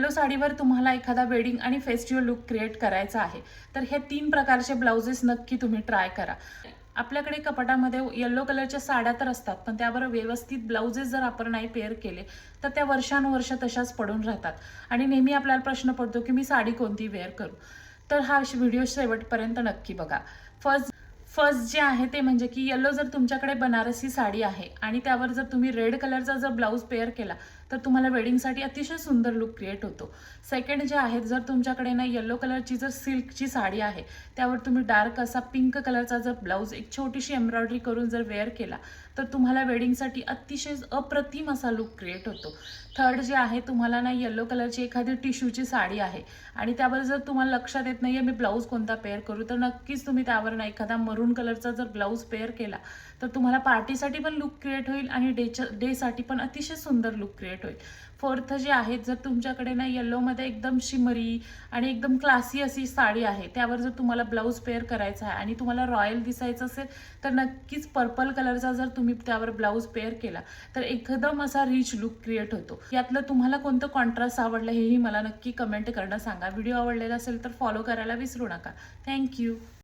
Yellow साडीवर तुम्हाला एखादा वेडिंग आणि फेस्टिवल लुक क्रिएट करायचा आहे तर हे 3 प्रकारचे ब्लाउजेस नक्की तुम्ही ट्राय करा. आपल्याकडे कपाटामध्ये येलो कलरच्या साड्या तर असतात, पण त्यावर व्यवस्थित ब्लाउजेस जर आपण नाही पेअर केले तर त्या वर्षानुवर्ष तशाच पडून राहतात आणि नेहमी आपल्याला प्रश्न पडतो की मी साडी कोणती वेअर करू. तर हा व्हिडिओ शेवटपर्यंत नक्की बघा. फर्स्ट जे आहे ते म्हणजे की येलो जर तुमच्याकडे बनारसी साडी आहे आणि त्यावर जर तुम्ही रेड कलरचा जर ब्लाऊज पेअर केला तर तुम्हाला वेडिंगसाठी अतिशय सुंदर लुक क्रिएट होतो. सेकंड जे आहे, जर तुमच्याकडे ना येलो कलरची जर सिल्कची साडी आहे त्यावर तुम्ही डार्क असा पिंक कलरचा जर ब्लाऊज एक छोटीशी एम्ब्रॉयडरी करून जर वेअर केला तर तुम्हाला वेडिंगसाठी अतिशय अप्रतिम असा लुक क्रिएट होतो. थर्ड जे आहे, तुम्हाला ना येलो कलरची एखादी टिश्यूची साडी आहे आणि त्यावर जर तुम्हाला लक्षात येत नाहीये मी ब्लाऊज कोणता पेअर करू, तर नक्कीच तुम्ही त्यावर ना एखादा मरून कलरचा जर ब्लाऊज पेअर केला तर तुम्हाला पार्टीसाठी पण लुक क्रिएट होईल आणि डेसाठी पण अतिशय सुंदर लुक क्रिएट होईल. फोर्थ जे आहे, जर तुमच्याकडे ना येल्लोमध्ये एकदम शिमरी आणि एकदम क्लासी अशी साडी आहे त्यावर जर तुम्हाला ब्लाऊज पेअर करायचा आहे आणि तुम्हाला रॉयल दिसायचं असेल तर नक्कीच पर्पल कलरचा जर तुम्ही त्यावर ब्लाऊज पेअर केला तर एकदम असा रिच लुक क्रिएट होतो. यातलं तुम्हाला कोणतं कॉन्ट्रास्ट आवडलं हेही मला नक्की कमेंट करणं सांगा. व्हिडिओ आवडलेला असेल तर फॉलो करायला विसरू नका. थँक्यू.